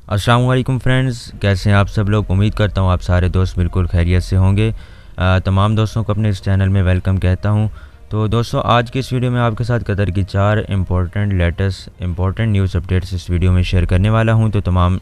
अस्सलाम वालेकुम फ्रेंड्स, कैसे हैं आप सब लोग। उम्मीद करता हूं आप सारे दोस्त बिल्कुल खैरियत से होंगे। तमाम दोस्तों को अपने इस चैनल में वेलकम कहता हूं। तो दोस्तों, आज की इस वीडियो में आपके साथ कतर की 4 लेटेस्ट न्यूज़ अपडेट्स इस वीडियो में शेयर करने वाला हूं। तो तमाम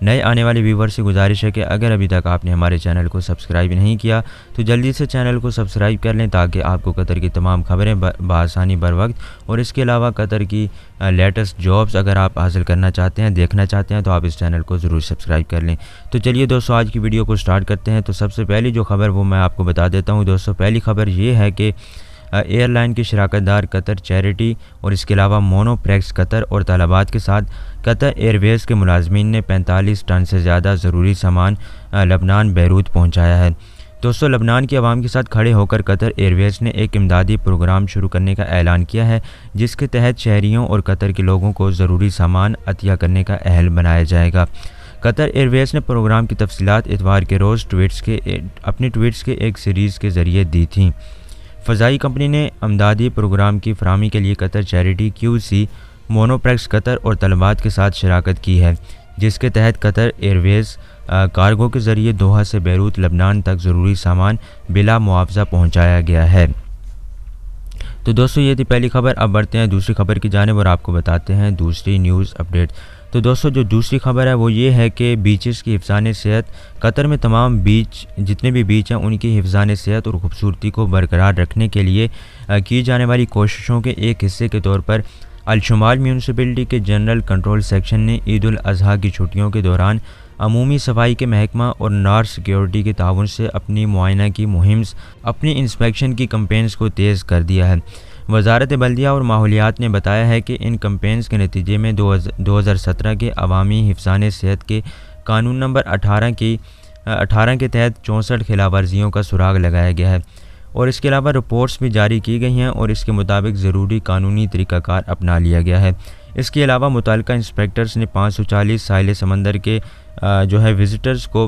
नए आने वाले व्यूवर से गुजारिश है कि अगर अभी तक आपने हमारे चैनल को सब्सक्राइब नहीं किया तो जल्दी से चैनल को सब्सक्राइब कर लें, ताकि आपको कतर की तमाम खबरें बआसानी बर वक्त और इसके अलावा कतर की लेटेस्ट जॉब्स अगर आप हासिल करना चाहते हैं, देखना चाहते हैं, तो आप इस चैनल को ज़रूर सब्सक्राइब कर लें। तो चलिए दोस्तों, आज की वीडियो को स्टार्ट करते हैं। तो सबसे पहली जो खबर वो मैं आपको बता देता हूं। दोस्तों, पहली खबर ये है कि एयरलाइन की शराकतदार कतर चैरिटी और इसके अलावा मोनोप्रेक्स कतर और तलबात के साथ कतर एयरवेज़ के मुलाजमीन ने 45 टन से ज़्यादा ज़रूरी सामान लबनान बैरूत पहुँचाया है। दोस्तों, लबनान की आवाम के साथ खड़े होकर कतर एयरवेज़ ने एक इमदादी प्रोग्राम शुरू करने का ऐलान किया है, जिसके तहत शहरियों और कतर के लोगों को ज़रूरी सामान अतिया करने का अहल बनाया जाएगा। कतर एयरवेज़ ने प्रोग्राम की तफसीलात इतवार के रोज़ अपने ट्वीट्स के एक सीरीज़ के ज़रिए दी थीं। फ़ज़ाई कंपनी ने अमदादी प्रोग्राम की फराहमी के लिए कतर चैरिटी QC, मोनोप्रेक्स कतर और तलबात के साथ शराकत की है, जिसके तहत कतर एयरवेज़ कार्गो के ज़रिए दोहा से बैरूत लबनान तक ज़रूरी सामान बिला मुआवजा पहुँचाया गया है। तो दोस्तों, ये थी पहली खबर। अब बढ़ते हैं दूसरी खबर की जानिब और आपको बताते हैं दूसरी न्यूज़ अपडेट। तो दोस्तों, जो दूसरी खबर है वो ये है कि बीचेस की हिफ़्ज़ान सेहत। कतर में तमाम जितने भी बीच हैं उनकी हिफ़्ज़ान सेहत और ख़ूबसूरती को बरकरार रखने के लिए की जाने वाली कोशिशों के एक हिस्से के तौर पर अल-शुमाल म्यूनसिपलिटी के जनरल कंट्रोल सेक्शन ने ईद उल अज़हा की छुट्टियों के दौरान अमूमी सफाई के महकमा और नार सिक्योरिटी के ताउन से अपनी मुआयना की मुहिम्स, अपनी इंस्पेक्शन की कैंपेन्स को तेज़ कर दिया है। वज़ारत बल्दिया और माहौलियात ने बताया है कि इन कैंपेन्स के नतीजे में 2017 के अवामी हिफ़्ज़ान सेहत के कानून नंबर 18 के तहत 64 खिलाफवर्जियों का सुराग लगाया गया है और इसके अलावा रिपोर्ट्स भी जारी की गई हैं और इसके मुताबिक ज़रूरी कानूनी तरीक़ाकार अपना लिया गया है। इसके अलावा मुतल्लिका इंस्पेक्टर्स ने 540 साहिल समंदर के विज़िटर्स को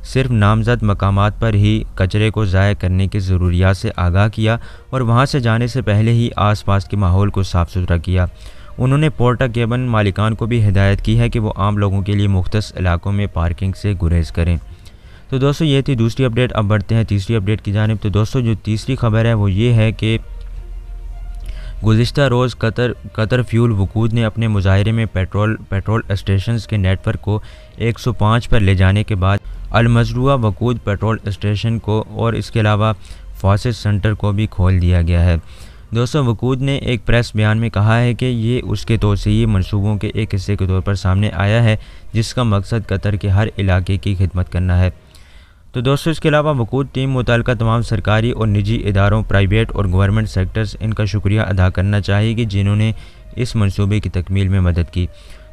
सिर्फ नामज़द मकामात पर ही कचरे को ज़ाया करने की ज़रूरियात से आगाह किया और वहाँ से जाने से पहले ही आसपास के माहौल को साफ़ सुथरा किया। उन्होंने पोर्टा केबन मालिकान को भी हिदायत की है कि वो आम लोगों के लिए मुख्तस इलाकों में पार्किंग से गुरेज करें। तो दोस्तों, ये थी दूसरी अपडेट। अब बढ़ते हैं तीसरी अपडेट की जानिब। तो दोस्तों, जो तीसरी खबर है वो ये है कि गुज़िश्ता रोज़ कतर फ्यूल वकूद ने अपने मुजाहरे में पेट्रोल स्टेशंस के नेटवर्क को 105 पर ले जाने के बाद अल-मज़रूआ वकूद पेट्रोल स्टेशन को और इसके अलावा फॉसेट सेंटर को भी खोल दिया गया है। दोस्तों, वकूद ने एक प्रेस बयान में कहा है कि ये उसके तोसीई मनसूबों के एक हिस्से के तौर पर सामने आया है, जिसका मकसद कतर के हर इलाके की खिदमत करना है। तो दोस्तों, इसके अलावा वकूद टीम मुतल्लिका तमाम सरकारी और निजी इदारों, प्राइवेट और गवर्नमेंट सेक्टर्स इनका शुक्रिया अदा करना चाहेगी जिन्होंने इस मंसूबे की तकमील में मदद की।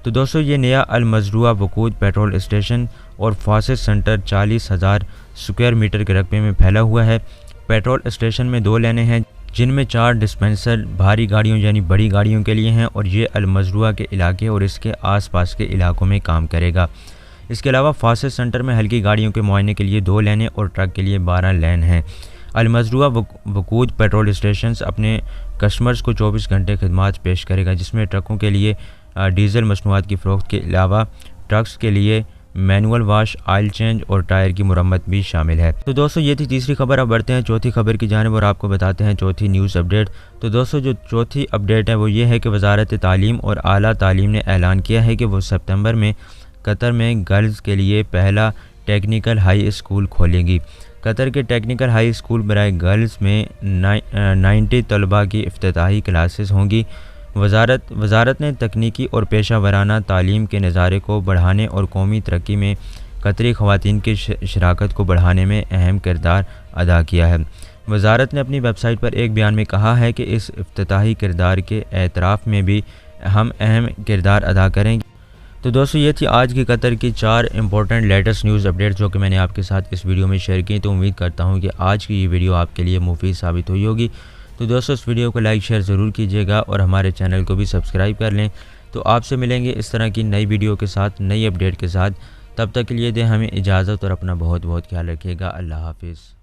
तो दोस्तों, ये नया अल-मज़रूआ वकूद पेट्रोल स्टेशन और फॉसेट सेंटर 40,000 स्क्वायर मीटर के रकबे में फैला हुआ है। पेट्रोल स्टेशन में 2 लेनें हैं, जिनमें 4 डिस्पेंसर भारी गाड़ियों यानी बड़ी गाड़ियों के लिए हैं और ये अल-मज़रूआ के इलाके और इसके आसपास के इलाकों में काम करेगा। इसके अलावा फॉसेट सेंटर में हल्की गाड़ियों के मुआयने के लिए 2 लेनें और ट्रक के लिए 12 लेन हैं। अल-मज़रूआ वकूद पेट्रोल स्टेशन अपने कस्टमर्स को 24 घंटे खिदमत पेश करेगा, जिसमें ट्रकों के लिए डीजल मसनूआत की फ़रोख्त के अलावा ट्रक्स के लिए मैनुअल वाश, ऑयल चेंज और टायर की मुरम्मत भी शामिल है। तो दोस्तों, ये थी तीसरी खबर। अब बढ़ते हैं चौथी खबर की जानिब और आपको बताते हैं चौथी न्यूज़ अपडेट। तो दोस्तों, जो चौथी अपडेट है वो ये है कि वज़ारत तालीम और आला तालीम ने ऐलान किया है कि वो सितंबर में कतर में गर्ल्स के लिए पहला टेक्निकल हाई स्कूल खोलेगी। कतर के टेक्निकल हाई स्कूल बराए गर्ल्स में 90 तलबा की इफ्तिताही क्लासेस होंगी। वज़ारत ने तकनीकी और पेशा वराना तालीम के नज़ारे को बढ़ाने और कौमी तरक्की में कतरी ख़वातीन की शराकत को बढ़ाने में अहम किरदार अदा किया है। वज़ारत ने अपनी वेबसाइट पर एक बयान में कहा है कि इस इफ्तिताही किरदार के एतराफ़ में भी हम अहम किरदार अदा करेंगे। तो दोस्तों, ये थी आज की कतर की 4 लेटेस्ट न्यूज़ अपडेट जो कि मैंने आपके साथ इस वीडियो में शेयर की। तो उम्मीद करता हूँ कि आज की ये वीडियो आपके लिए मुफीद साबित हुई होगी। तो दोस्तों, इस वीडियो को लाइक शेयर ज़रूर कीजिएगा और हमारे चैनल को भी सब्सक्राइब कर लें। तो आपसे मिलेंगे इस तरह की नई वीडियो के साथ, नई अपडेट के साथ। तब तक के लिए दें हमें इजाज़त और अपना बहुत बहुत ख्याल रखिएगा। अल्लाह हाफिज़।